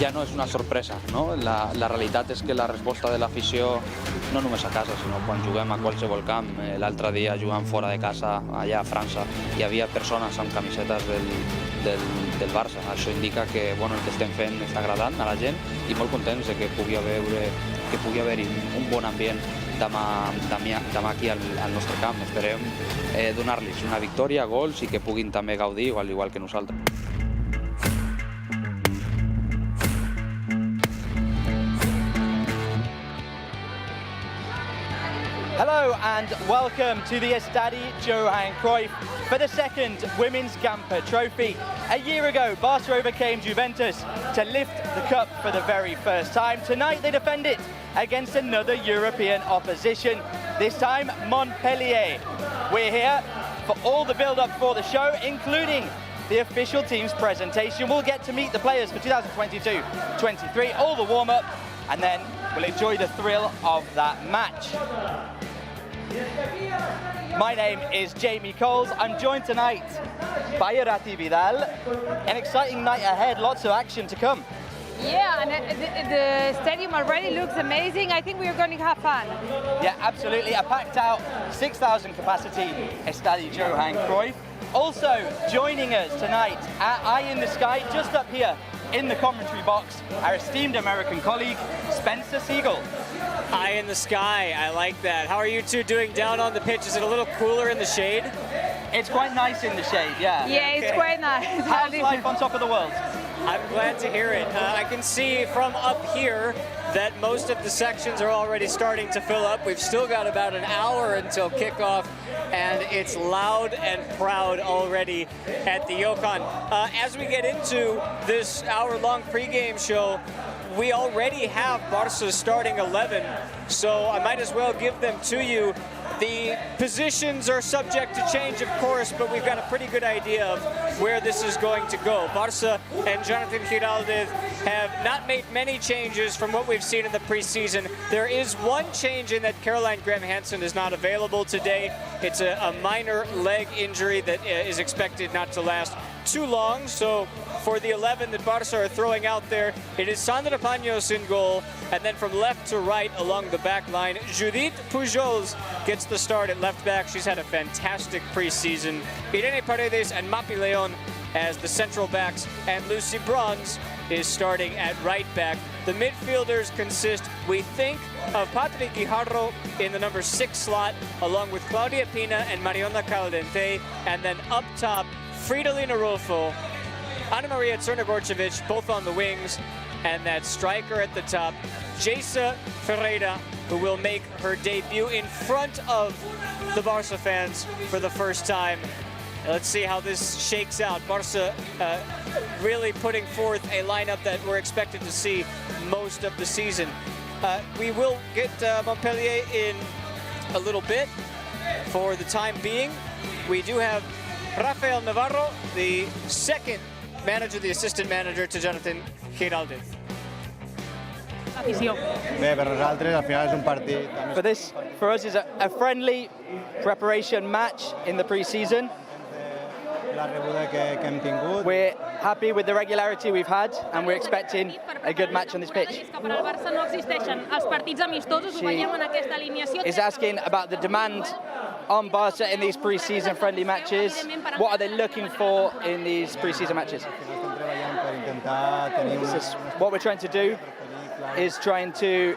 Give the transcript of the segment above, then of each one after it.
ja no és una sorpresa, no? La realitat és que la resposta de l'afició, no només a casa, sinó quan juguem a qualsevol camp. L'altre dia, jugant fora de casa, allà a França, hi havia persones amb camisetes del Barça. Això indica que el que estem fent està agradant a la gent i molt contents de que pugui haver-hi un bon ambient demà aquí al nostre camp. Esperem donar-los una victòria, gols i que puguin també gaudir igual que nosaltres. Hello and welcome to the Estadi Johan Cruyff for the second Women's Gamper Trophy. A year ago, Barça overcame Juventus to lift the cup for the very first time. Tonight they defend it against another European opposition, this time Montpellier. We're here for all the build-up for the show, including the official team's presentation. We'll get to meet the players for 2022-23, all the warm-up, and then we'll enjoy the thrill of that match. My name is Jamie Coles. I'm joined tonight by Irati Vidal. An exciting night ahead, lots of action to come. Yeah, and the stadium already looks amazing. I think we are going to have fun. Yeah, absolutely. A packed out 6,000 capacity Estadi Johan Cruyff. Also joining us tonight at Eye in the Sky, just up here in the commentary box, our esteemed American colleague, Spencer Siegel. Eye in the sky, I like that. How are you two doing down on the pitch? Is it a little cooler in the shade? It's quite nice in the shade, yeah. Yeah, it's quite nice. How's life on top of the world? I'm glad to hear it. I can see from up here that most of the sections are already starting to fill up. We've still got about an hour until kickoff, and it's loud and proud already at the Johan. As we get into this hour-long pregame show, we already have Barca's starting 11, so I might as well give them to you. The positions are subject to change, of course, but we've got a pretty good idea of where this is going to go. Barça and Jana Fernandez have not made many changes from what we've seen in the preseason. There is one change in that Caroline Graham-Hansen is not available today. It's a minor leg injury that is expected not to last too long. So for the 11 that Barça are throwing out there, it is Sandra Paños in goal, and then from left to right along the back line, Judith Pujols gets the start at left back. She's had a fantastic preseason. Irene Paredes and Mapi Leon as the central backs, and Lucy Bronze is starting at right back. The midfielders consist, we think, of Patrick Guijarro in the number 6 slot, along with Claudia Pina and Mariona Caldente, and then up top, Fridolina Rolfo, Ana Maria Czernogorcevic, both on the wings, and that striker at the top, Jesa Ferreira, who will make her debut in front of the Barça fans for the first time. Let's see how this shakes out. Barça really putting forth a lineup that we're expected to see most of the season. We will get Montpellier in a little bit. For the time being, we do have Rafael Navarro, the second manager, the assistant manager to Jonathan Giraldez. For us, is a friendly preparation match in the pre-season. We're happy with the regularity we've had, and we're expecting a good match on this pitch. She's asking about the demand on Barça in these pre-season friendly matches. What are they looking for in these pre-season matches? What we're trying to do is trying to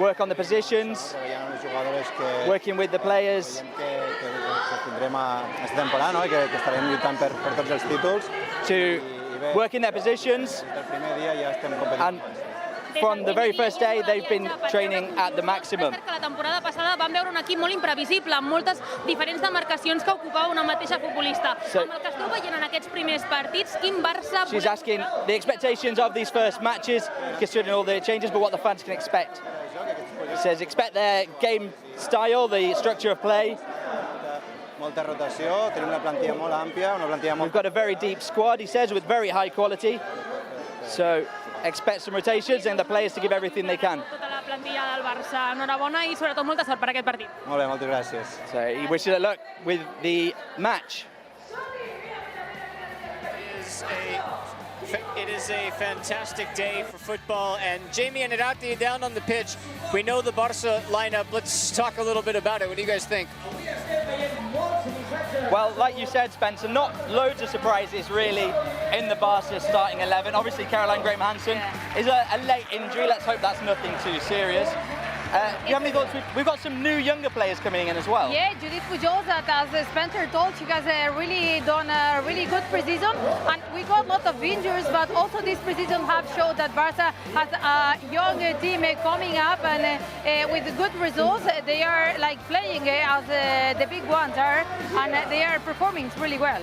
work on the positions, working with the players, to work in their positions, and from the very first day they've been training at the maximum. La temporada passada vam veure un equip molt imprevisible, amb moltes diferents demarcacions que ocupava una mateixa futbolista. Amb el que esteu veient en aquests primers partits, quin Barça... She's asking the expectations of these first matches, considering all the changes, but what the fans can expect. She says expect their game style, the structure of play. We've got a very deep squad, he says, with very high quality. So expect some rotations and the players to give everything they can. Tota la plantilla del Barça, enhorabona i sobretot molta sort per aquest partit. Molt bé, moltes gràcies. So he wishes her luck with the match. Is a It is a fantastic day for football, and Jamie and Irati down on the pitch. We know the Barça lineup. Let's talk a little bit about it. What do you guys think? Well, like you said, Spencer, not loads of surprises really in the Barça starting 11. Obviously, Caroline Graham-Hansen is a late injury. Let's hope that's nothing too serious. Do you have any thoughts? We've got some new younger players coming in as well. Yeah, Judith Pujol, that as Spencer told, she has really done a really good preseason, and we got a lot of injuries, but also this preseason have showed that Barça has a young team coming up, and with good results, they are like playing as the big ones are, and they are performing really well.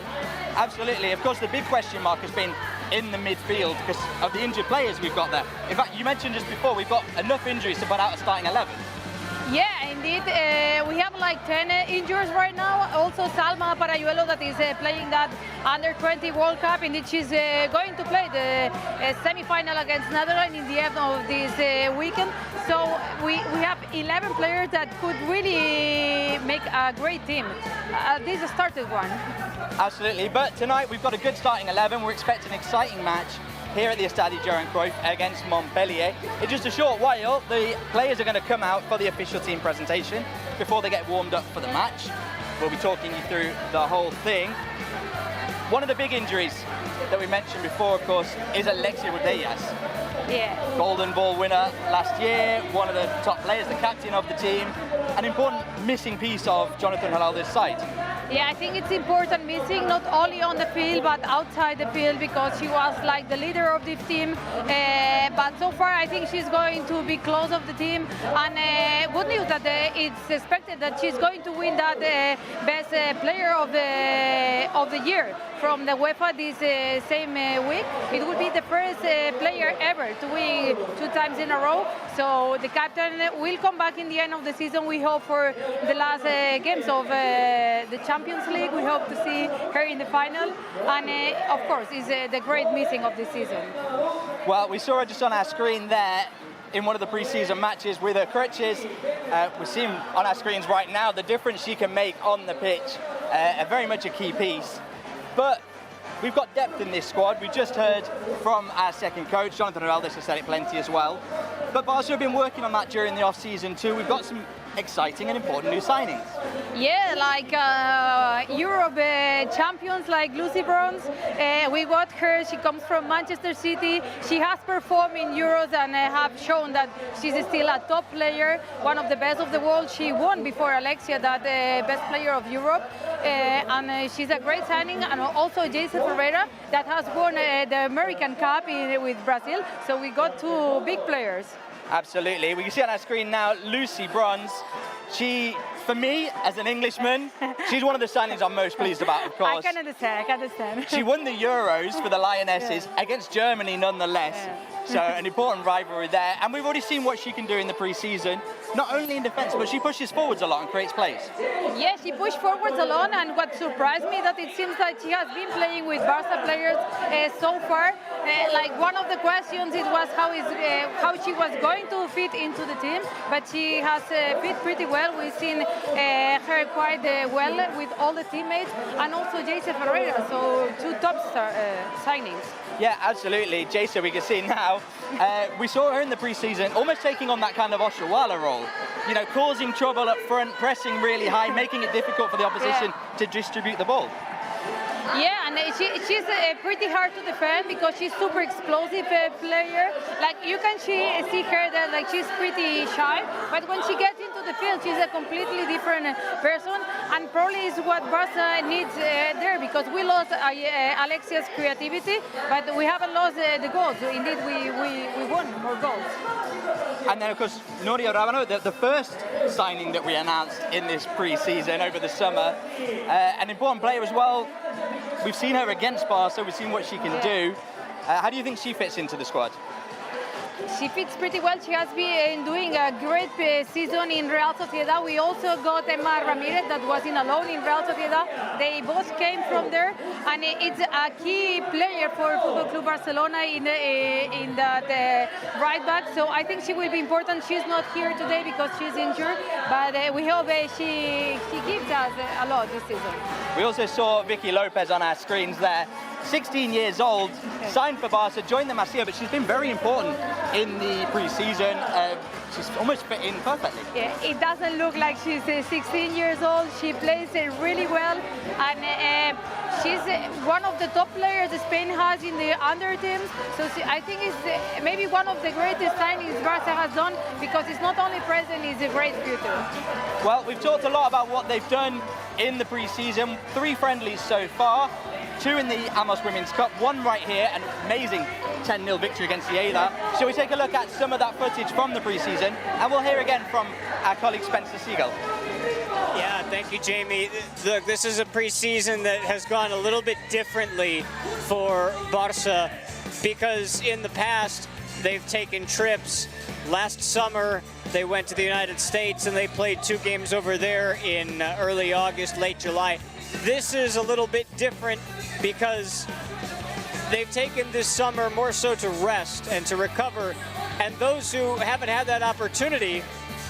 Absolutely. Of course, the big question mark has been in the midfield because of the injured players we've got there. In fact, you mentioned just before, we've got enough injuries to put out a starting 11. Yeah, indeed. We have like 10 injuries right now. Also, Salma Parayuelo, that is playing that Under-20 World Cup. Indeed, she's going to play the semi-final against Netherlands in the end of this weekend. So we have 11 players that could really make a great team. This is a started one. Absolutely. But tonight we've got a good starting 11. We're expecting an exciting match here at the Estadio Johan Cruyff against Montpellier. In just a short while, the players are going to come out for the official team presentation before they get warmed up for the match. We'll be talking you through the whole thing. One of the big injuries that we mentioned before, of course, is Alexia Rodriguez. Yeah. Golden Ball winner last year, one of the top players, the captain of the team, an important missing piece of Jonathan Halal's side. Yeah, I think it's important missing, not only on the field, but outside the field, because she was like the leader of this team. But so far, I think she's going to be close of the team. And good news that it's expected that she's going to win that best player of the year from the UEFA this same week. It will be the first player ever to win 2 times in a row. So the captain will come back in the end of the season. We hope for the last games of the Champions League. We hope to see her in the final. And of course, is the great missing of this season. Well, we saw her just on our screen there in one of the pre-season matches with her crutches. We're seeing on our screens right now the difference she can make on the pitch. Very much a key piece. But we've got depth in this squad. We just heard from our second coach, Jonathan Halal's has said it plenty as well. But Barca have been working on that during the off-season too. We've got some exciting and important new signings. Yeah, like Europe champions like Lucy Bronze. We got her. She comes from Manchester City. She has performed in Euros and have shown that she's still a top player, one of the best of the world. She won before Alexia that best player of Europe. And she's a great signing. And also Jason Ferreira that has won the American Cup with Brazil. So we got 2 big players. Absolutely. We can see on our screen now Lucy Bronze. She, for me, as an Englishman, she's one of the signings I'm most pleased about, of course. I can understand. She won the Euros for the Lionesses against Germany nonetheless. So an important rivalry there. And we've already seen what she can do in the pre-season. Not only in defence, but she pushes forwards a lot and creates plays. Yes, she pushed forwards a lot, and what surprised me that it seems like she has been playing with Barca players so far. Like one of the questions it was how she was going to fit into the team, but she has fit pretty well. We've seen her quite well with all the teammates, and also Jason Ferreira, so 2 top signings. Yeah, absolutely. Jason, we can see now. We saw her in the pre-season almost taking on that kind of Oshuala role. You know, causing trouble up front, pressing really high, making it difficult for the opposition to distribute the ball. Yeah, and she's pretty hard to defend because she's super explosive player. Like you can see her that like she's pretty shy, but when she gets into the field, she's a completely different person, and probably is what Barca needs there, because we lost Alexia's creativity, but we haven't lost the goals. Indeed, we won more goals. And then, of course, Nuria Rabano, the first signing that we announced in this pre-season over the summer, an important player as well. We've seen her against Barca, we've seen what she can do. How do you think she fits into the squad? She fits pretty well. She has been doing a great season in Real Sociedad. We also got Emma Ramirez that was in a loan in Real Sociedad. They both came from there, and it's a key player for Football Club Barcelona in that right back. So I think she will be important. She's not here today because she's injured, but we hope she gives us a lot this season. We also saw Vicky Lopez on our screens there. 16 years old, signed for Barca, joined the Masia, but she's been very important in the pre-season. She's almost fit in perfectly. Yeah, it doesn't look like she's 16 years old. She plays really well, and she's one of the top players Spain has in the under teams. So I think it's maybe one of the greatest signings Barca has done, because it's not only present, it's a great future. Well, we've talked a lot about what they've done in the pre-season. 3 friendlies so far, 2 in the Amos Women's Cup, 1 right here, an amazing 10-0 victory against the Lleida. Shall we take a look at some of that footage from the pre-season, and we'll hear again from our colleague Spencer Siegel. Yeah, thank you, Jamie. Look, this is a preseason that has gone a little bit differently for Barça, because in the past they've taken trips. Last summer they went to the United States and they played 2 games over there in early August, late July. This is a little bit different because they've taken this summer more so to rest and to recover, and those who haven't had that opportunity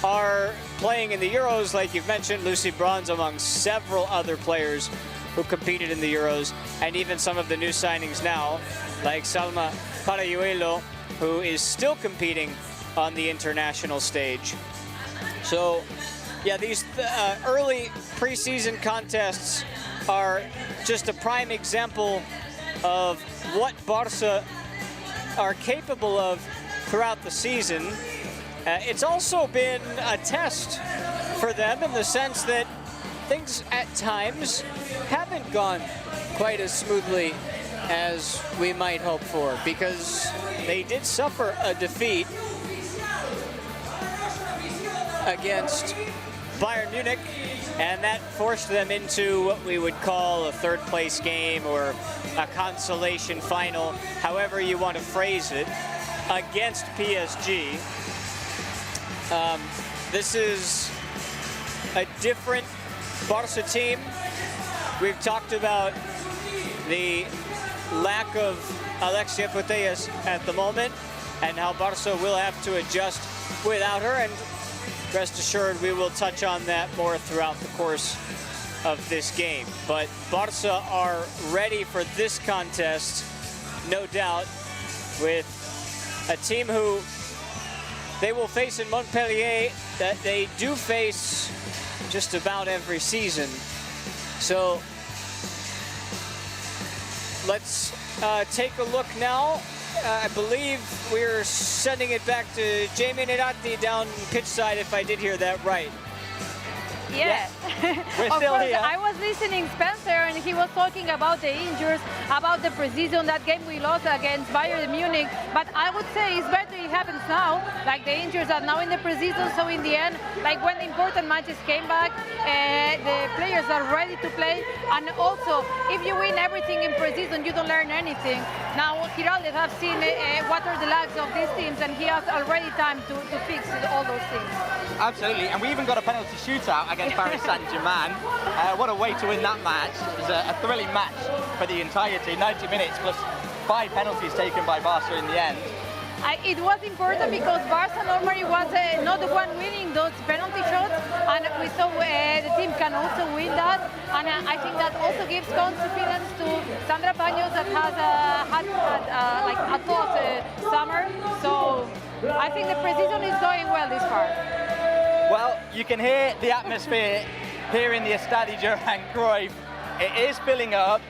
are playing in the Euros, like you've mentioned, Lucy Bronze among several other players who competed in the Euros, and even some of the new signings now, like Salma Parayuelo, who is still competing on the international stage. So, yeah, these early preseason contests are just a prime example of what Barça are capable of throughout the season. It's also been a test for them in the sense that things at times haven't gone quite as smoothly as we might hope for, because they did suffer a defeat against Bayern Munich, and that forced them into what we would call a third place game or a consolation final, however you want to phrase it, against PSG. This is a different Barça team. We've talked about the lack of Alexia Putellas at the moment and how Barça will have to adjust without her, and rest assured we will touch on that more throughout the course of this game. But Barça are ready for this contest, no doubt, with a team who they will face in Montpellier that they do face just about every season. So let's take a look now. I believe we're sending it back to Jamie Nerati down pitch side, if I did hear that right. Yeah, we're of still course, here. I was listening Spencer, and he was talking about the injuries, about the pre-season, that game we lost against Bayern Munich. But I would say it's better it happens now, like the injuries are now in the pre-season, so in the end, like when the important matches came back, the players are ready to play. And also, if you win everything in pre-season, you don't learn anything. Now, Giraldes have seen what are the lacks of these teams, and he has already time to fix all those things. Absolutely, and we even got a penalty shootout against Paris Saint-Germain. What a way to win that match. It was a thrilling match for the entirety, 90 minutes plus 5 penalties taken by Barca in the end. It was important because Barca normally was not the one winning those penalty shots, and we saw the team can also win that, and I think that also gives confidence to Sandra Paños, that has had like a tough summer. So I think the pre-season is going well this far. Well, you can hear the atmosphere here in the Estadio Johan Cruyff. It is filling up.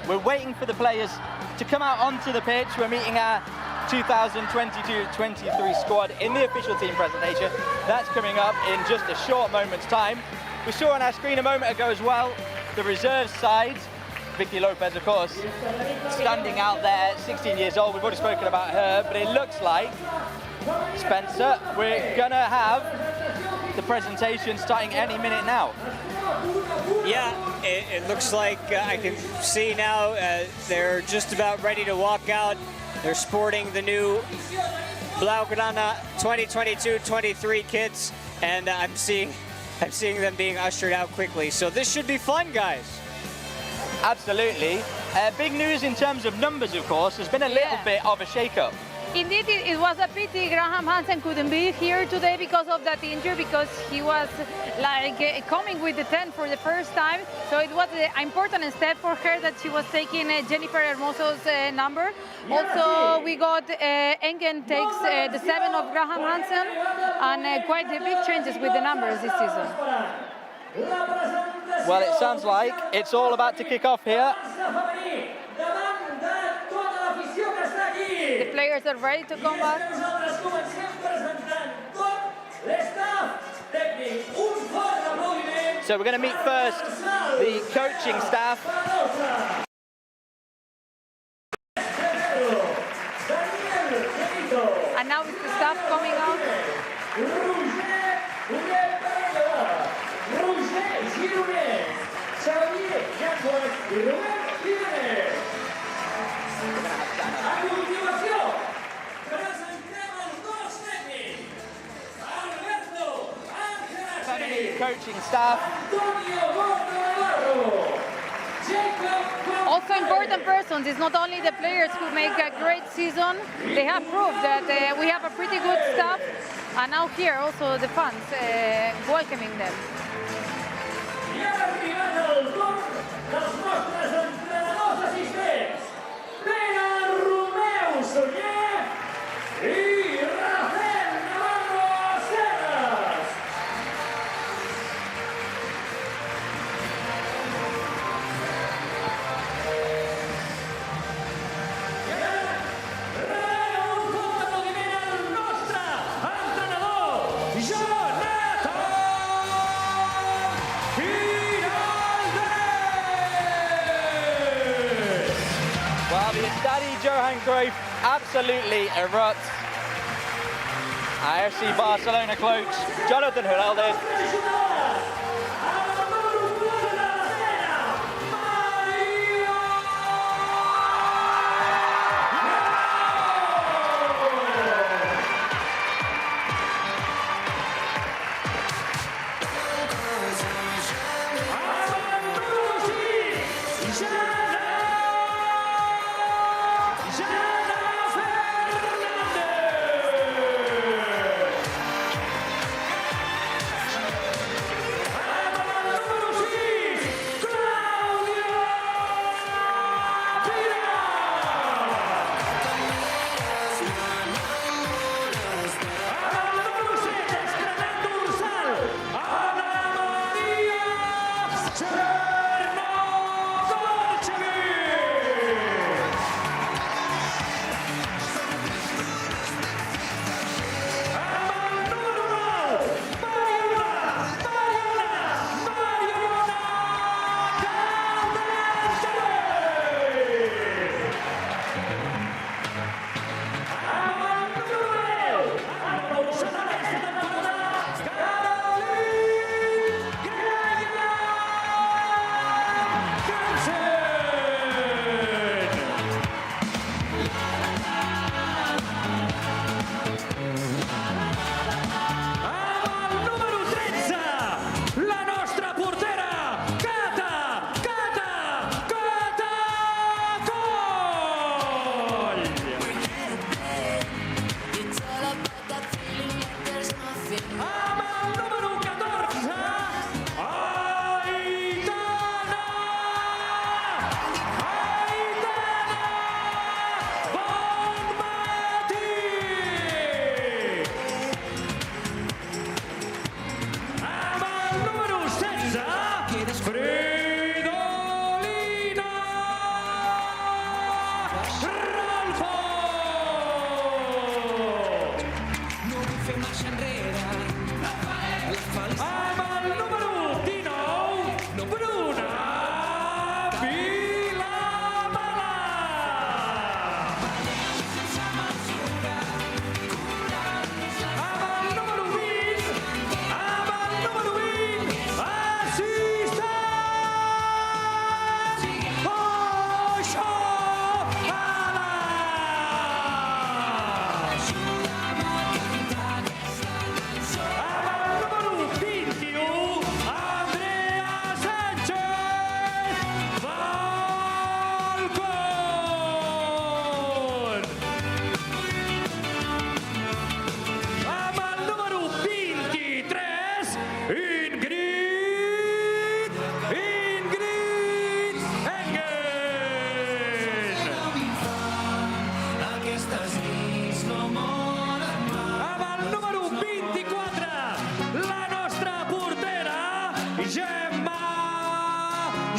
We're waiting for the players to come out onto the pitch. We're meeting our 2022-23 squad in the official team presentation. That's coming up in just a short moment's time. We saw on our screen a moment ago as well, the reserve side. Vicky Lopez, of course, standing out there, 16 years old. We've already spoken about her, but it looks like, Spencer, we're gonna have the presentation starting any minute now. Yeah, it looks like I can see now they're just about ready to walk out. They're sporting the new Blaugrana 2022-23 kits, and I'm seeing them being ushered out quickly. So this should be fun, guys. Absolutely. Big news in terms of numbers, of course. There's been a little bit of a shake-up Indeed, it was a pity Graham Hansen couldn't be here today because of that injury, because he was like coming with the 10 for the first time. So it was an important step for her that she was taking Jennifer Hermoso's number. Also, we got Engen takes the 7 of Graham Hansen, and quite the big changes with the numbers this season. Well, it sounds like it's all about to kick off here. The players are ready to come back. So we're going to meet first the coaching staff. And now it's the staff coming out. Coaching staff. Also important persons, it's not only the players who make a great season, they have proved that we have a pretty good staff, and now here also the fans welcoming them. Johan Cruyff absolutely erupts. AFC Barcelona coach Jonathan Hernandez.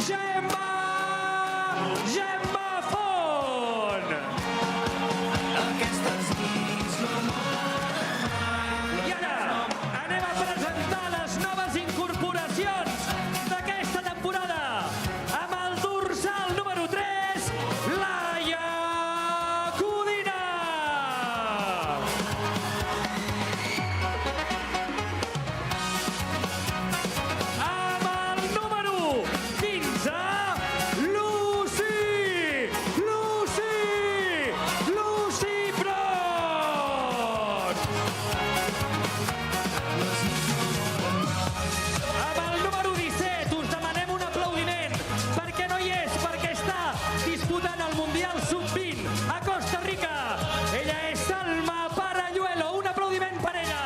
Gemma Font. I ara anem a presentar les noves incorporacions d'aquesta temporada. Amb el dorsal número 3, Laia Codina. Amb el número 15, Lucy Brot. Amb el número 17 us demanem un aplaudiment perquè no hi és, perquè està disputant el Mundial Sub-20 a Costa Rica. Ella és Salma Paralluelo. Un aplaudiment per ella.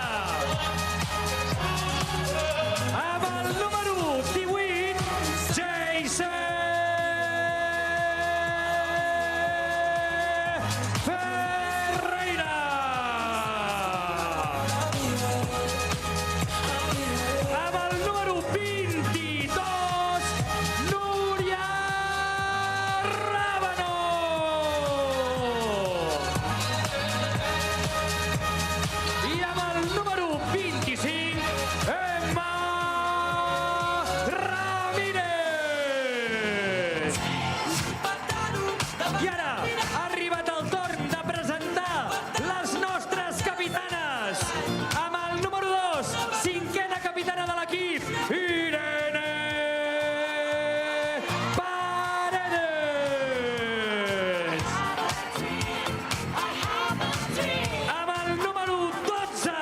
Amb el número 18, Jason Ferreira. Amb el número 22, Núria Rábano. I amb el número 25, Emma Ramírez. I ara ha arribat el torn de presentar les nostres capitanes. Amb el número 2, cinquena capitana de l'equip, Irene Paredes. Amb el número 12,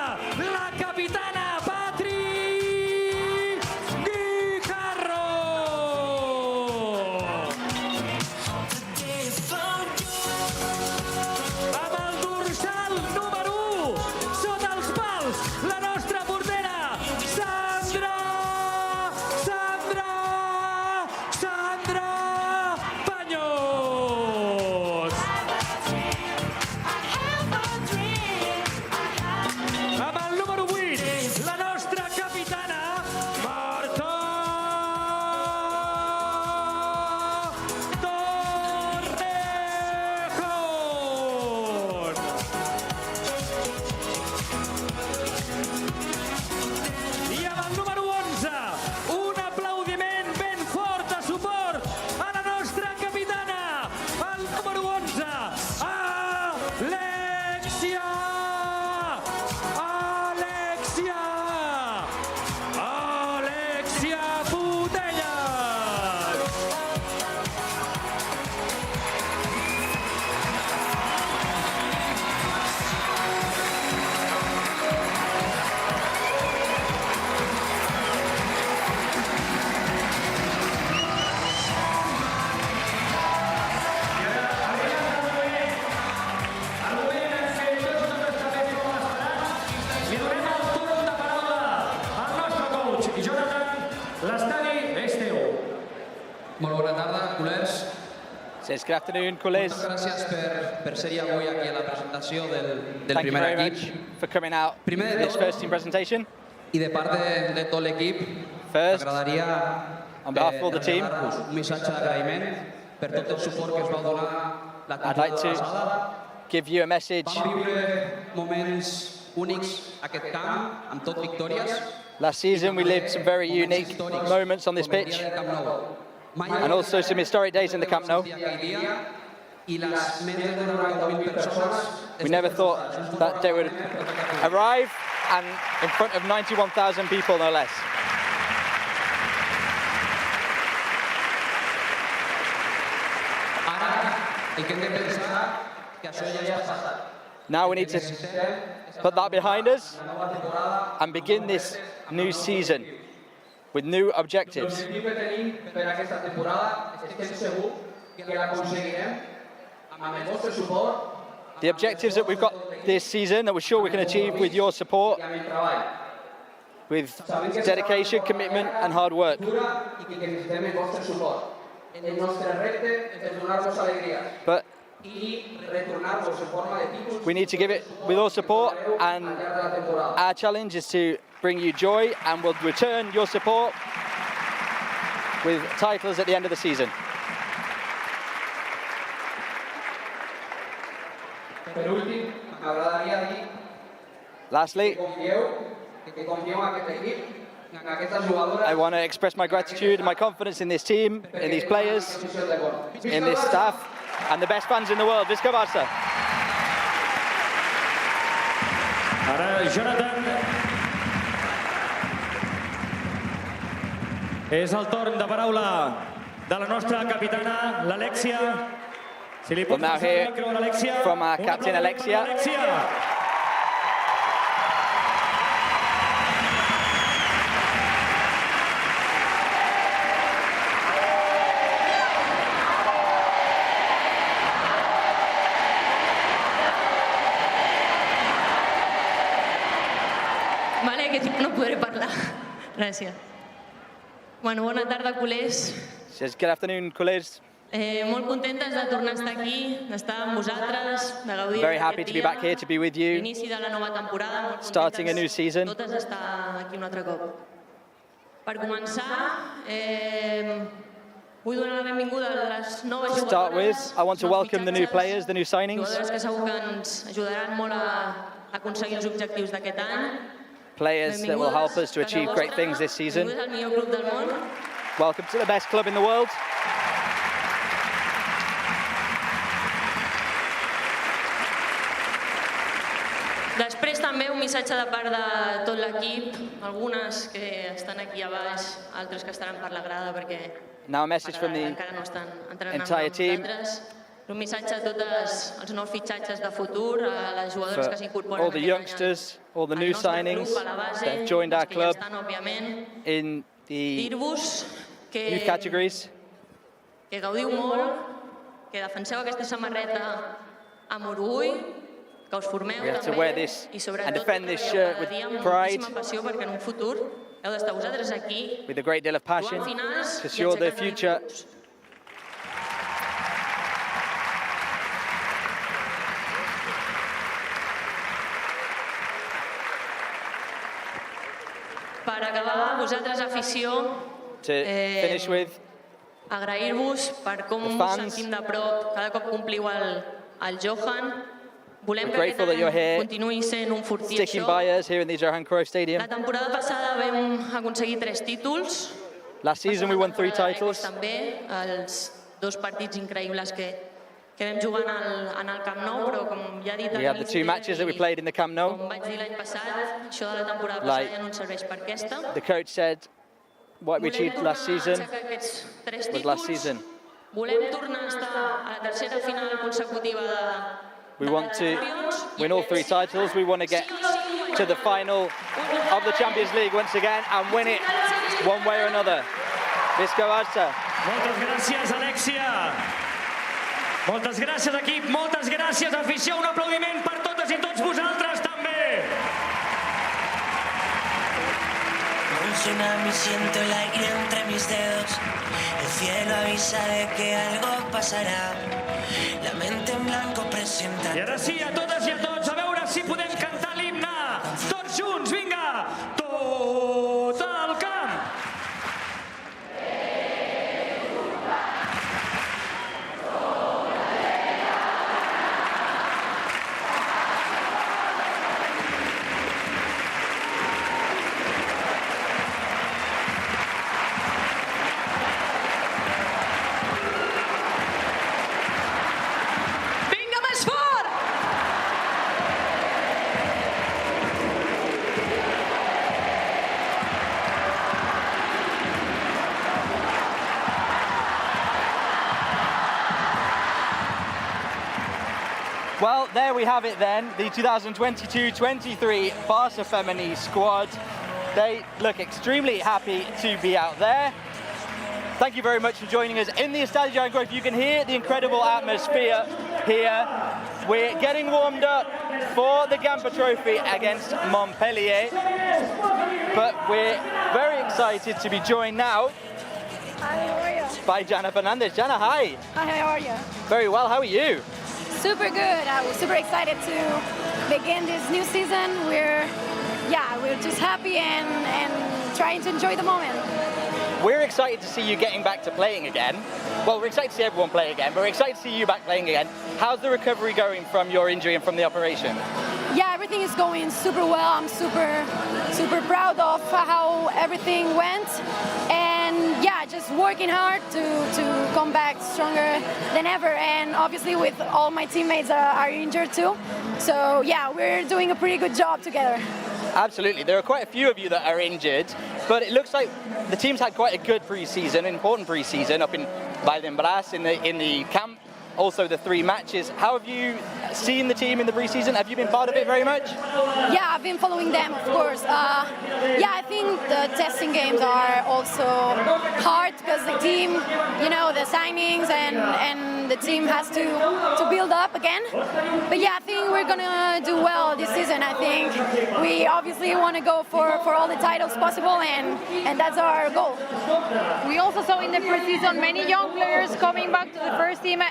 la capitana Patri Guijarro. Amb el dorsal número 1, sota els pals, la nostra portera, Sandra Paños. Amb el número 8, la nostra capitana, Marta Torrejón. I amb el número 11, un aplaudiment ben fort de suport a la nostra capitana, el número 11, Alexia Putellas. Li donem el torn de paraula al nostre coach, Jonathan. L'estadi és teu. Molt bona tarda, culers. Says good afternoon, Culers. Moltes gràcies per ser avui aquí a la presentació del Thank you primer very equip. much for coming out Primer for de this tot, first team presentation. I de part de tot l'equip, First, m'agradaria on behalf of all the team, traslladar-vos un missatge d'agraïment per tot el suport que es va donar la I'd like temporada to passada. give you a message. Vam viure moments únics a aquest camp, amb tot victòries. Last season we lived some very unique moments on this pitch and also some historic days in the Camp Nou. We never thought that day would arrive, and in front of 91,000 people, no less. Now we need to put that behind us and begin this new season with new objectives. The objectives that we've got this season that we're sure we can achieve with your support, with dedication, commitment and hard work. But we need to give it with all support, and our challenge is to bring you joy, and we'll return your support with titles at the end of the season. Lastly, I want to express my gratitude and my confidence in this team, in these players, in this staff, and the best fans in the world. Visca Barça! Ara, Jonathan, és el torn de paraula de la nostra capitana, l'Alexia. Si li We'll now hear from our captain, Alexia. Vale, que no podré parlar. Gràcies. Bueno, bona tarda, culers. Says, good afternoon, culers. Molt contentes de tornar a estar aquí, d'estar amb vosaltres, de gaudir Very happy to be back here, to be with you. l'inici de la nova temporada. Molt Starting a new season. Totes estar aquí un altre cop. Per començar, vull donar la benvinguda a les noves To start with, jugadores. I want to welcome the new players, the new signings. Jugadores que segur que ens ajudaran molt a aconseguir els objectius d'aquest any. Players that will help us to achieve great things this season. Benvinguts al millor club del món. Welcome to the best club in the world. Després també un missatge de part de tot l'equip, algunes que estan aquí a baix, altres que estaran per la grada perquè Now a message from the encara no estan entrenant entire amb team. nosaltres. Un missatge a tots els nous fitxatges de futur, a les jugadores que for s'incorporen all the youngsters, all the new signings that have joined our club in the dir-vos youth categories. que gaudiu molt, que defenseu aquesta samarreta amb orgull, que us formeu We have to wear també this i sobretot and defend this que shirt cada with dia amb pride, moltíssima passió perquè en un futur heu d'estar vosaltres aquí with a great deal of passion, jugant finals because i you're the aixecant future. títols. Per acabar, vosaltres, afició, To finish with, agrair-vos per com The us fans. sentim de prop, cada cop compliu el Johan. Volem We're que aquest grateful that you're any here, continuï sent un fortí sticking això. by us here in the Johan Cruyff Stadium. La temporada passada vam aconseguir 3 títols. Last season we won 3 Temporada titles. també, els 2 partits increïbles que vam jugar en el Camp Nou, però com ja he dit We had the 2 matches that we played in the Camp Nou. com vaig dir l'any passat, això de la temporada Like passada ja no ens serveix per aquesta. The coach said what we achieved last season was last season. Volem tornar a estar a la tercera final consecutiva We want to win all 3 titles. We want to get to the final of the Champions League once again and win it one way or another. Visca Barça. Moltes gràcies, Alexia. Moltes gràcies, equip. Moltes gràcies, afició. Un aplaudiment per totes i tots vosaltres, també. Un tsunami, siento el aire entre mis dedos. El cielo avisa de que algo pasará. La mente en blanco presenta. I ara sí, a totes i a tots, a veure si podem cantar l'himne. Tots junts, vinga. Tot el camp. Vinga, més fort! Well, there we have it then, the 2022-23 Barça Femení squad. They look extremely happy to be out there. Thank you very much for joining us in the Estadio Johan Cruyff. You can hear the incredible atmosphere here. We're getting warmed up for the Gamper Trophy against Montpellier. But we're very excited to be joined now Hi, how are you? by Jana Fernandez. Jana, hi. Hi, how are you? Very well, how are you? Super good. I was super excited to begin this new season. We're just happy and trying to enjoy the moment. we're excited to see you getting back to playing again. Well, we're excited to see everyone play again, but we're excited to see you back playing again. How's the recovery going from your injury and from the operation? Yeah, everything is going super well. I'm super proud of how everything went. And yeah, just working hard to come back stronger than ever. And obviously with all my teammates are injured too. So yeah, we're doing a pretty good job together. Absolutely. There are quite a few of you that are injured, but it looks like the team's had quite a good pre-season, an important pre-season up in Valdenbras in the camp. Also the 3 matches. How have you seen the team in the pre-season? Have you been part of it very much? Yeah, I've been following them, of course. Yeah, I think the testing games are also hard because the team, you know, the signings and the team has to build up again. But yeah, I think we're gonna do well this season. I think we obviously want to go for all the titles possible, and that's our goal. We also saw in the preseason many young players coming back to the first team,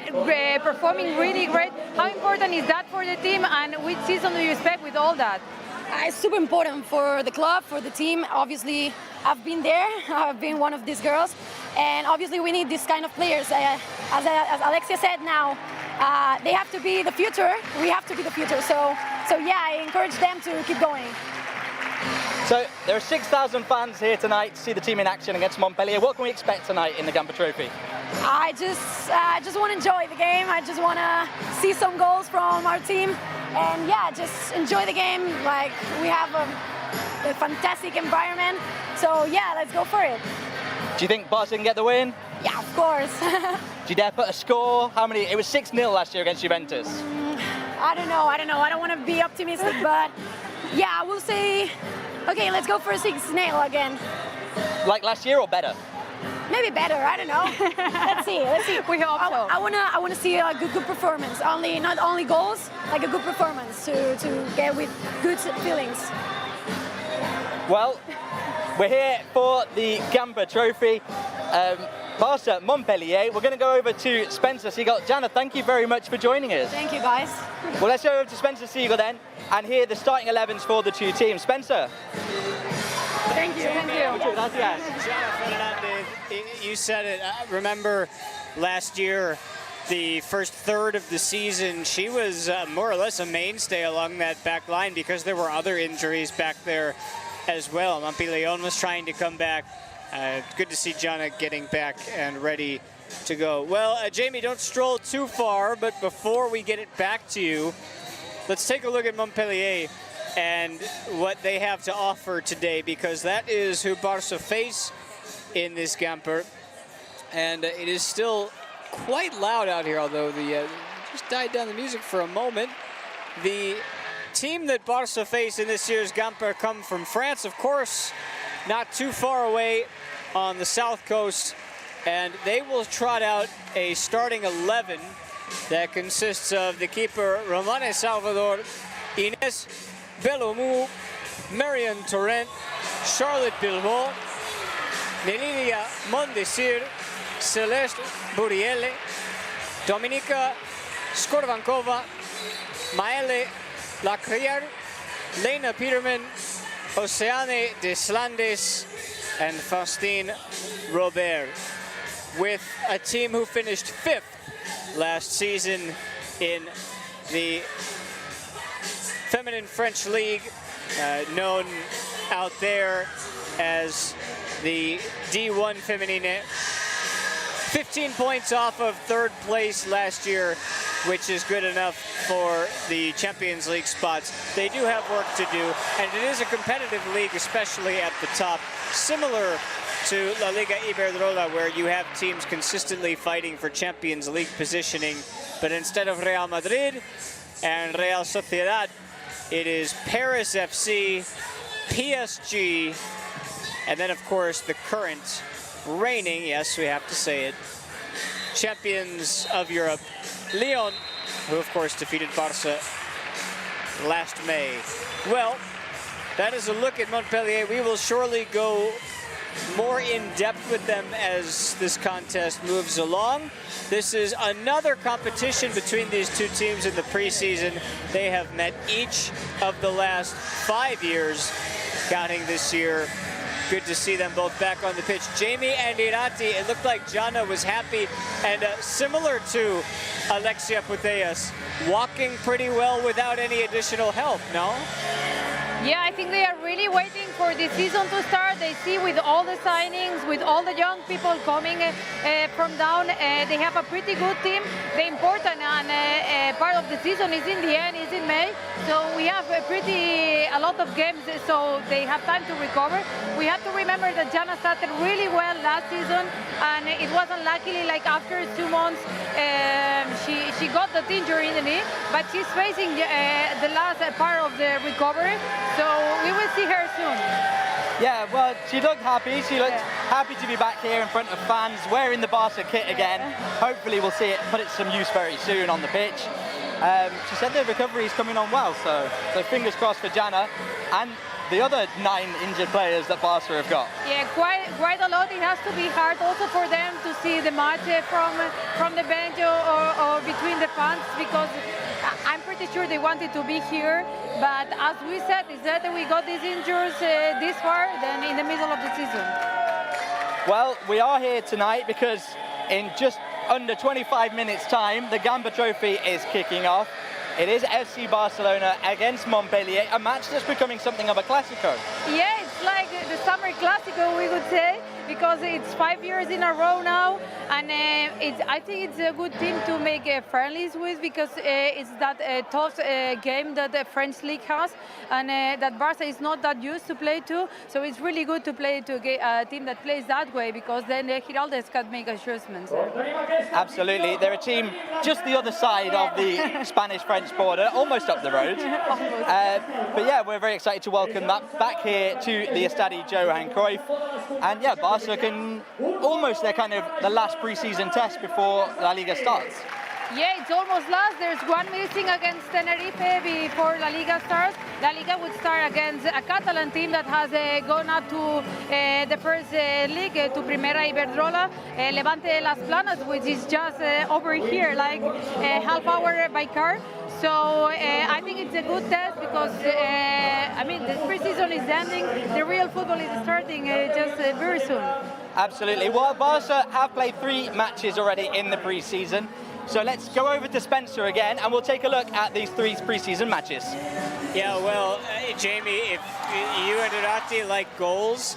performing really great. How important is that for the team, and which season do you expect with all that? It's super important for the club, for the team. Obviously, I've been there. I've been one of these girls, and obviously we need this kind of players. As Alexia said now, they have to be the future. We have to be the future. So yeah, I encourage them to keep going. So there are 6,000 fans here tonight to see the team in action against Montpellier. What can we expect tonight in the Gamper Trophy? I just want to enjoy the game. I just want to see some goals from our team, and yeah, just enjoy the game. Like, we have a fantastic environment, so yeah, let's go for it. Do you think Barça can get the win? Yeah, of course. Do you dare put a score? How many? It was 6-0 last year against Juventus. I don't know. I don't want to be optimistic, but yeah, I will say, okay, let's go for a 6-0 again. Like last year or better? Maybe better, I don't know. Let's see. We hope so. I wanna see a good performance. Not only goals, like a good performance to get with good feelings. Well, we're here for the Gamper Trophy. Barça, Montpellier. We're going to go over to Spencer Siegel. Jana, thank you very much for joining us. Thank you, guys. Well, let's go over to Spencer Siegel then and hear the starting 11s for the 2 teams. Spencer. Thank you. Jana Fernandez, you said it. Remember last year, the first third of the season, she was more or less a mainstay along that back line because there were other injuries back there as well. Montpellier was trying to come back. Good to see Jana getting back and ready to go. Well, Jamie, don't stroll too far, but before we get it back to you, let's take a look at Montpellier and what they have to offer today, because that is who Barça face in this Gamper. And it is still quite loud out here, although the just died down the music for a moment. The team that Barça face in this year's Gamper come from France, of course, not too far away on the south coast, and they will trot out a starting 11 that consists of the keeper Romane Salvador, Inés Bellomu, Marion Torrent, Charlotte Bilbao, Nelilia Mondesir, Celeste Buriele, Dominika Skorvankova, Maëlle Lacrière, Lena Peterman, Oceane Deslandes, and Faustine Robert, with a team who finished 5th last season in the Feminine French League, known out there as the D1 Feminine. 15 points off of 3rd place last year, which is good enough for the Champions League spots. They do have work to do, and it is a competitive league, especially at the top, similar to La Liga Iberdrola, where you have teams consistently fighting for Champions League positioning, but instead of Real Madrid and Real Sociedad, it is Paris FC, PSG, and then of course the current reigning, yes, we have to say it, champions of Europe, Lyon, who of course defeated Barça last May. Well, that is a look at Montpellier. We will surely go more in depth with them as this contest moves along. This is another competition between these 2 teams in the preseason. They have met each of the last 5 years, counting this year good to see them both back on the pitch. Jamie and Irati, it looked like Jana was happy, and similar to Alexia Putellas, walking pretty well without any additional help, no? Yeah, I think they are really waiting for the season to start. They see with all the signings, with all the young people coming from down, they have a pretty good team. The important part of the season is in the end, is in May. So we have a lot of games, so they have time to recover. We have to remember that Jana started really well last season, and it wasn't luckily like after 2 months she got that injury in the knee, but she's facing the last part of the recovery. So we will see her soon. Yeah, well, she looked happy. She looked happy to be back here in front of fans, wearing the Barca kit again. Hopefully we'll see it, put it to some use very soon on the pitch. She said the recovery is coming on well, so fingers crossed for Jana and the other 9 injured players that Barca have got. Yeah, quite a lot. It has to be hard also for them to see the match from the bench or between the fans, because I'm pretty sure they wanted to be here, but as we said, is that we got these injuries this far, then in the middle of the season. Well, we are here tonight because in just under 25 minutes time, the Gamper Trophy is kicking off. It is FC Barcelona against Montpellier, a match that's becoming something of a Clásico. Yeah, it's like the summer Clásico, we would say, because it's 5 years in a row now, and I think it's a good team to make friendlies with, because it's that tough game that the French league has, and that Barça is not that used to play to, so it's really good to play to a team that plays that way, because then Giraldez can make adjustments. Absolutely, they're a team just the other side of the Spanish-French border, almost up the road. But yeah, we're very excited to welcome that back here to the Estadio Johan Cruyff, and yeah, Barca can almost, they're kind of the last pre-season test before La Liga starts. Yeah, it's almost last. There's one missing against Tenerife before La Liga starts. La Liga would start against a Catalan team that has gone up to the first league, to Primera Iberdrola, Levante Las Planas, which is just over here, like half hour by car. So I think it's a good test because, I mean, the pre-season is ending, the real football is starting just very soon. Absolutely. Well, Barca have played 3 matches already in the pre-season. So let's go over to Spencer again and we'll take a look at these 3 pre-season matches. Yeah, well, Jamie, if you and Irati like goals,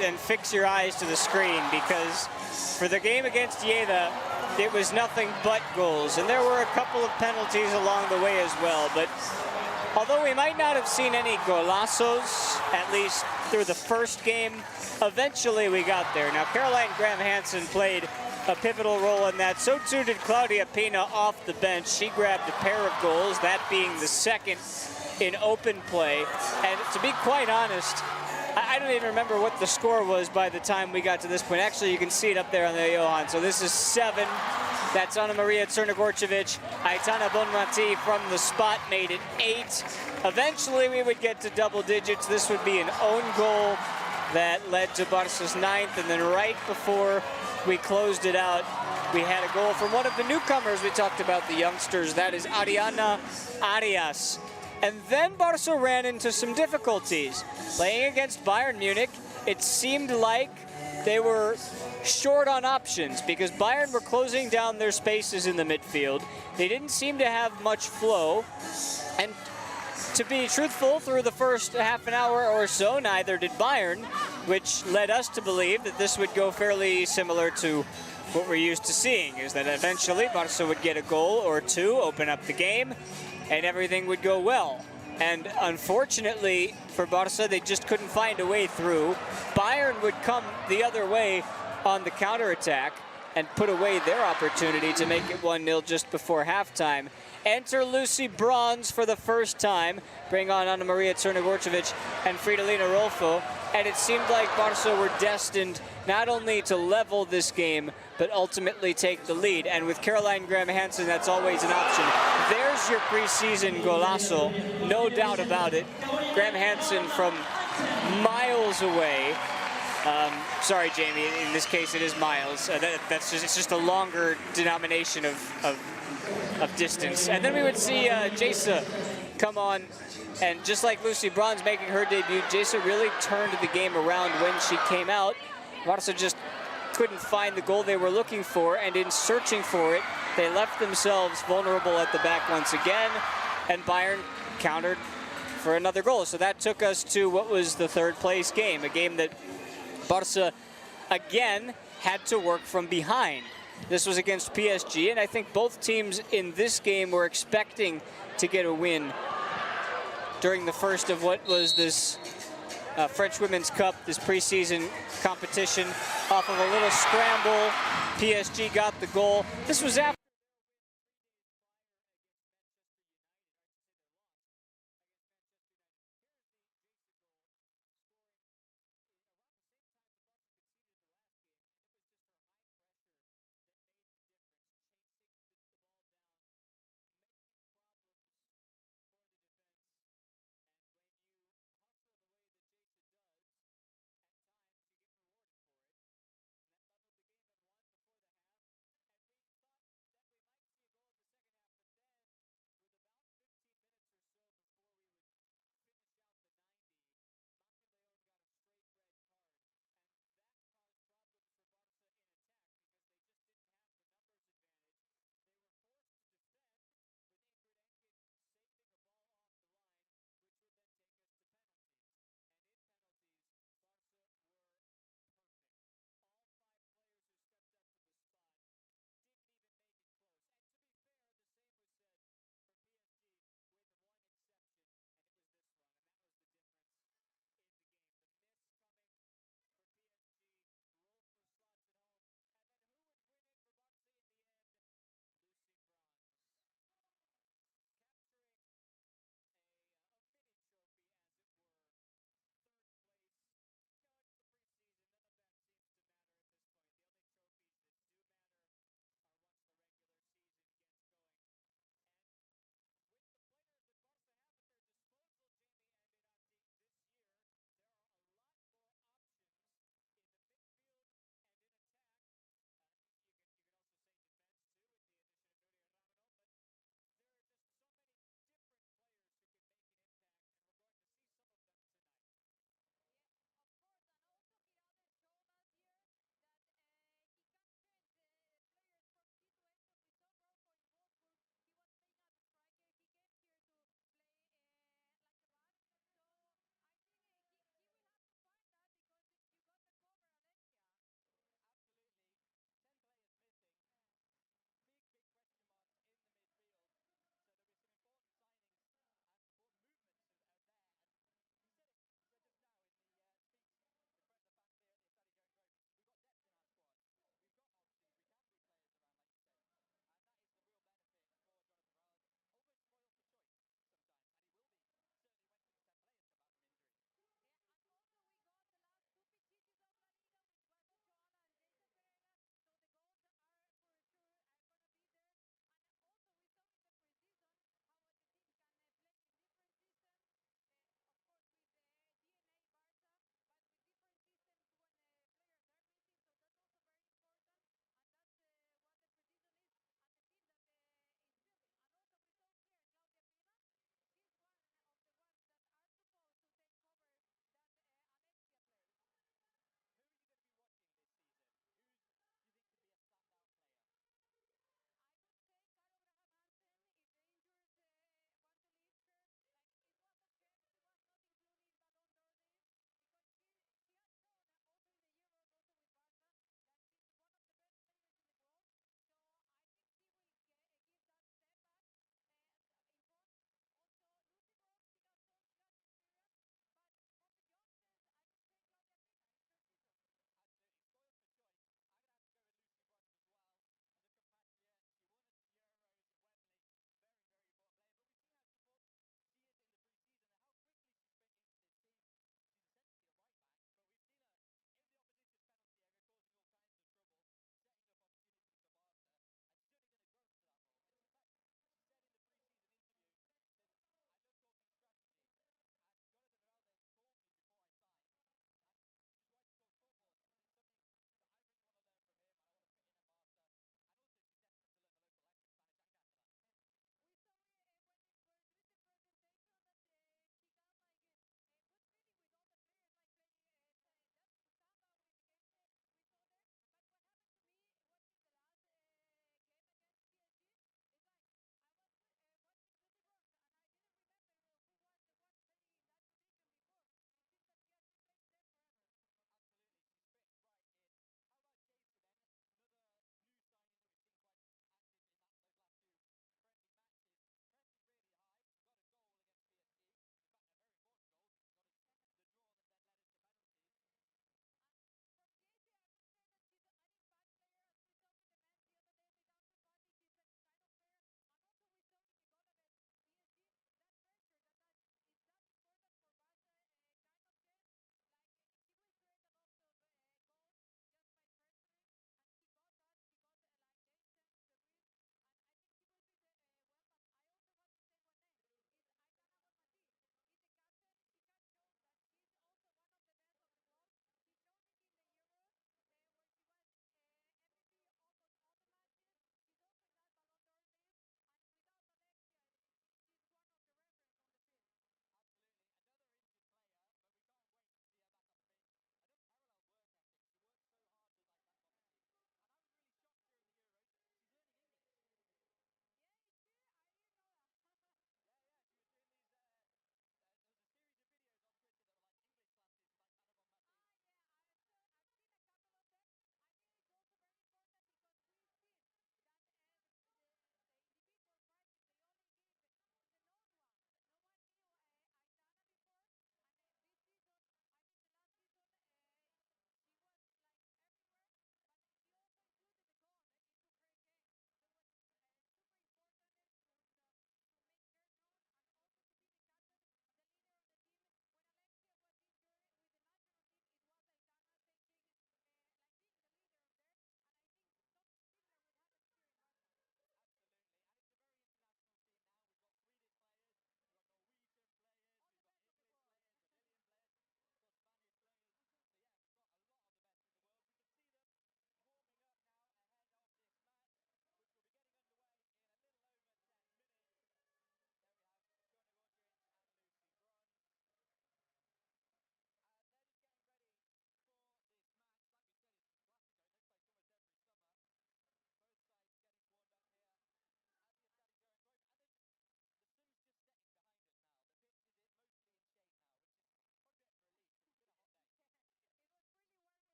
then fix your eyes to the screen, because for the game against Lleida, it was nothing but goals. And there were a couple of penalties along the way as well. But although we might not have seen any golazos, at least through the first game, eventually we got there. Now, Caroline Graham-Hansen played a pivotal role in that. So too did Claudia Pina off the bench. She grabbed a pair of goals, that being the second in open play. And to be quite honest, I don't even remember what the score was by the time we got to this point. Actually, you can see it up there on the Johan. So this is 7. That's Ana Maria Crnogorcevic. Aitana Bonmati from the spot made it 8. Eventually, we would get to double digits. This would be an own goal that led to Barca's 9th. And then right before we closed it out, we had a goal from one of the newcomers. We talked about the youngsters. That is Ariana Arias. And then Barca ran into some difficulties. Playing against Bayern Munich, it seemed like they were short on options because Bayern were closing down their spaces in the midfield. They didn't seem to have much flow. And to be truthful, through the first half an hour or so, neither did Bayern, which led us to believe that this would go fairly similar to what we're used to seeing, is that eventually Barca would get a goal or 2, open up the game, and everything would go well. And unfortunately for Barca, they just couldn't find a way through. Bayern would come the other way on the counterattack and put away their opportunity to make it 1-0 just before halftime. Enter Lucy Bronze for the first time, bring on Ana Maria Crnogorcevic and Fridolina Rolfo, and it seemed like Barca were destined not only to level this game, but ultimately take the lead. And with Caroline Graham-Hansen, that's always an option. There's your preseason golazo, no doubt about it. Graham-Hansen from miles away. Sorry, Jamie, in this case it is miles. It's just a longer denomination of distance. And then we would see Jasa come on. And just like Lucy Bronze making her debut, Jaysa really turned the game around when she came out. Barça just couldn't find the goal they were looking for, and in searching for it, they left themselves vulnerable at the back once again, and Bayern countered for another goal. So that took us to what was the third place game, a game that Barça again had to work from behind. This was against PSG, and I think both teams in this game were expecting to get a win during the first of what was this French Women's Cup, this preseason competition. Off of a little scramble, PSG got the goal. This was after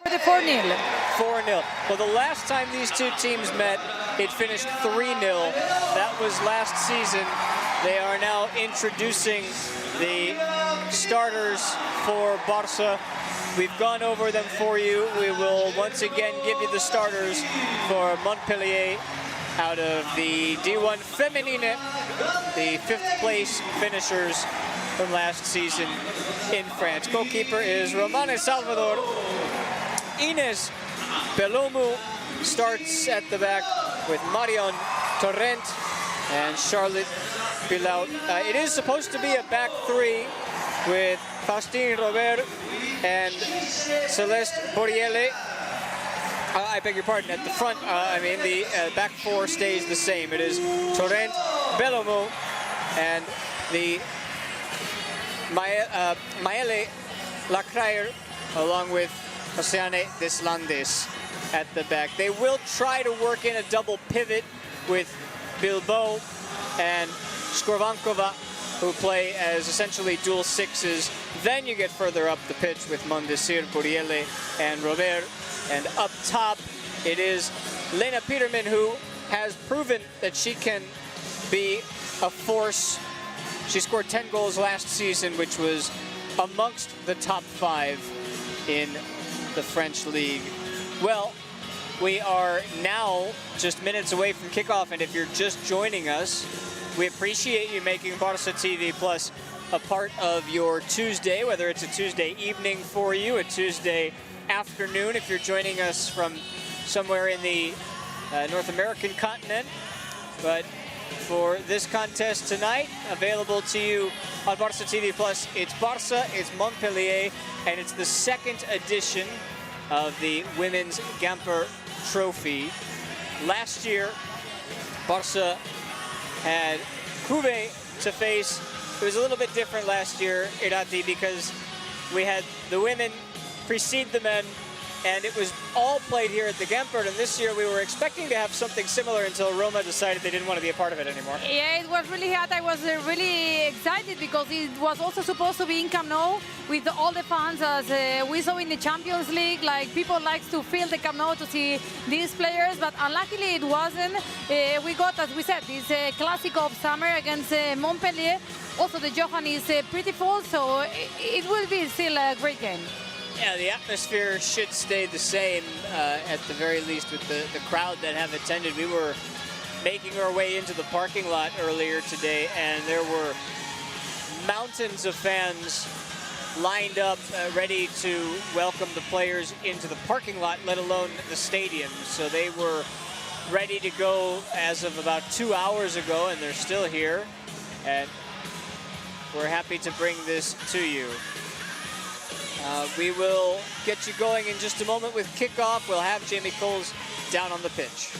For the 4-0. 4-0. Well, the last time these two teams met, it finished 3-0. That was last season. They are now introducing the starters for Barça. We've gone over them for you. We will once again give you the starters for Montpellier out of the D1 Feminine, the 5th place finishers from last season in France. Goalkeeper is Romane Salvador. Ines Belomu starts at the back with Marion Torrent and Charlotte Pilaut. It is supposed to be a back three with Faustine Robert and Celeste Borrielle. I beg your pardon, at the front, the back four stays the same. It is Torrent, Belomu, and the Maëlle Lacraire, along with Oceane Deslandes at the back. They will try to work in a double pivot with Bilbao and Skorvankova, who play as essentially dual sixes. Then you get further up the pitch with Mondesir, Borrielle, and Robert. And up top, it is Lena Peterman, who has proven that she can be a force. She scored 10 goals last season, which was amongst the top 5 in the French league. Well, we are now just minutes away from kickoff, and if you're just joining us, we appreciate you making Barça TV Plus a part of your Tuesday, whether it's a Tuesday evening for you, a Tuesday afternoon if you're joining us from somewhere in the North American continent. But for this contest tonight, available to you on Barça TV Plus, it's Barça, it's Montpellier, and it's the 2nd edition of the Women's Gamper Trophy. Last year, Barça had Juve to face. It was a little bit different last year, Irati, because we had the women precede the men, and it was all played here at the Gamper. And this year we were expecting to have something similar until Roma decided they didn't want to be a part of it anymore. Yeah, it was really hard. I was really excited because it was also supposed to be in Camp Nou with all the fans, as we saw in the Champions League. Like, people like to fill the Camp Nou to see these players, but unluckily it wasn't. We got, as we said, this classic of summer against Montpellier. Also, the Johan is pretty full, so it will be still a great game. Yeah, the atmosphere should stay the same, at the very least, with the crowd that have attended. We were making our way into the parking lot earlier today, and there were mountains of fans lined up, ready to welcome the players into the parking lot, let alone the stadium. So they were ready to go as of about 2 hours ago, and they're still here. And we're happy to bring this to you. We will get you going in just a moment with kickoff. We'll have Jamie Coles down on the pitch.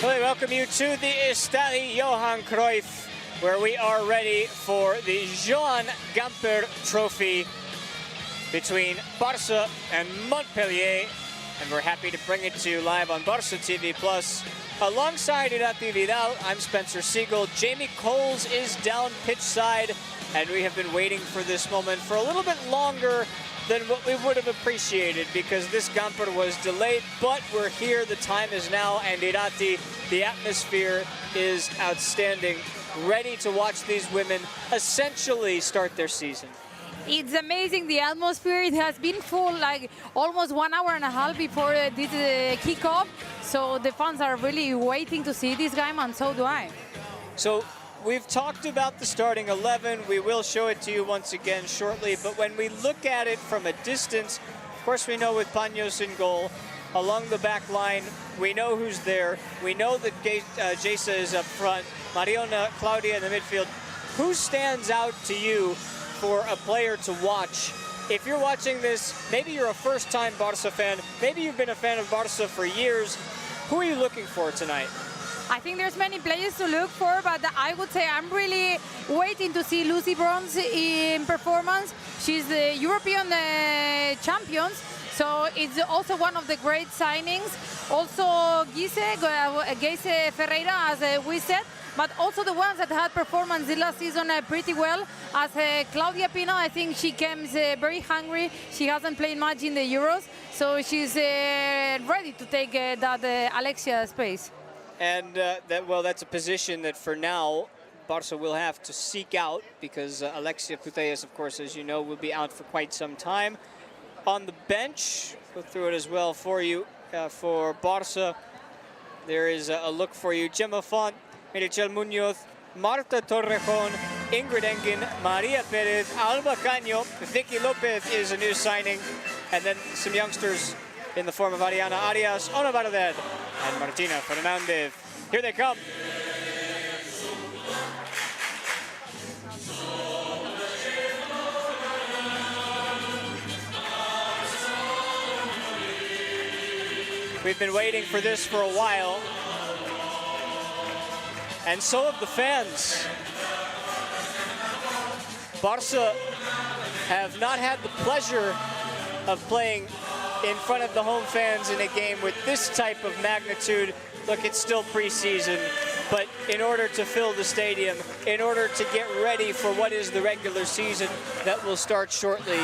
We welcome you to the Estadi Johan Cruyff, where we are ready for the Johan Gamper Trophy between Barça and Montpellier, and we're happy to bring it to you live on Barça TV Plus. Alongside Irati Vidal, I'm Spencer Siegel. Jamie Coles is down pitch side, and we have been waiting for this moment for a little bit longer than what we would have appreciated, because this Gamper was delayed, but we're here, the time is now, and Irati, the atmosphere is outstanding. Ready to watch these women essentially start their season. It's amazing, the atmosphere. It has been full, like almost 1 hour and a half before this kickoff. So the fans are really waiting to see this game, and so do I. So we've talked about the starting 11. We will show it to you once again shortly. But when we look at it from a distance, of course, we know with Paños in goal, along the back line, we know who's there. We know that Jasa is up front. Mariona, Claudia in the midfield. Who stands out to you for a player to watch? If you're watching this, maybe you're a first-time Barça fan, maybe you've been a fan of Barça for years, who are you looking for tonight? I think there's many players to look for, but I would say I'm really waiting to see Lucy Bronze in performance. She's the European champion, so it's also one of the great signings. Also Geise Ferreira, as we said, but also the ones that had performance the last season pretty well. As Claudia Pina, I think she comes very hungry. She hasn't played much in the Euros, so she's ready to take that Alexia space. And that's a position that for now, Barça will have to seek out because Alexia Putellas, of course, as you know, will be out for quite some time. On the bench, go through it as well for you. For Barça, there is a look for you. Gemma Font, Meritxell Muñoz, Marta Torrejón, Ingrid Engen, Maria Perez, Alba Caño, Vicky Lopez is a new signing, and then some youngsters in the form of Ariana Arias, Ona Barded, and Martina Fernandez. Here they come. We've been waiting for this for a while, and so have the fans. Barça have not had the pleasure of playing in front of the home fans in a game with this type of magnitude. Look, it's still preseason, but in order to fill the stadium, in order to get ready for what is the regular season that will start shortly,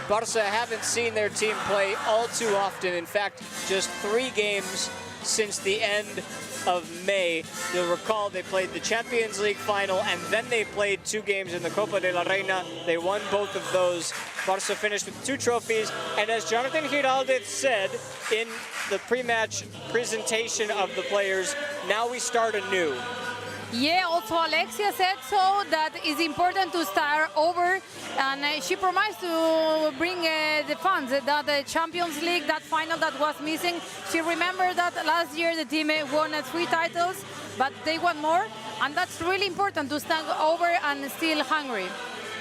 Barça haven't seen their team play all too often. In fact, just 3 games since the end of May. You'll recall they played the Champions League final and then they played 2 games in the Copa de la Reina. They won both of those. Barça finished with 2 trophies, and as Jonathan Giraldez said in the pre-match presentation of the players, now we start anew. Yeah, also Alexia said so, that it's important to start over, and she promised to bring the fans, that the Champions League, that final that was missing. She remembered that last year the team won 3 titles, but they want more, and that's really important to stand over and still hungry.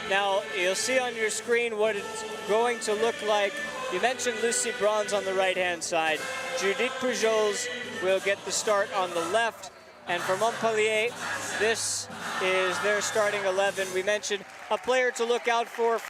Now, you'll see on your screen what it's going to look like. You mentioned Lucy Bronze on the right-hand side. Judith Pujols will get the start on the left. And for Montpellier, this is their starting 11. We mentioned a player to look out for.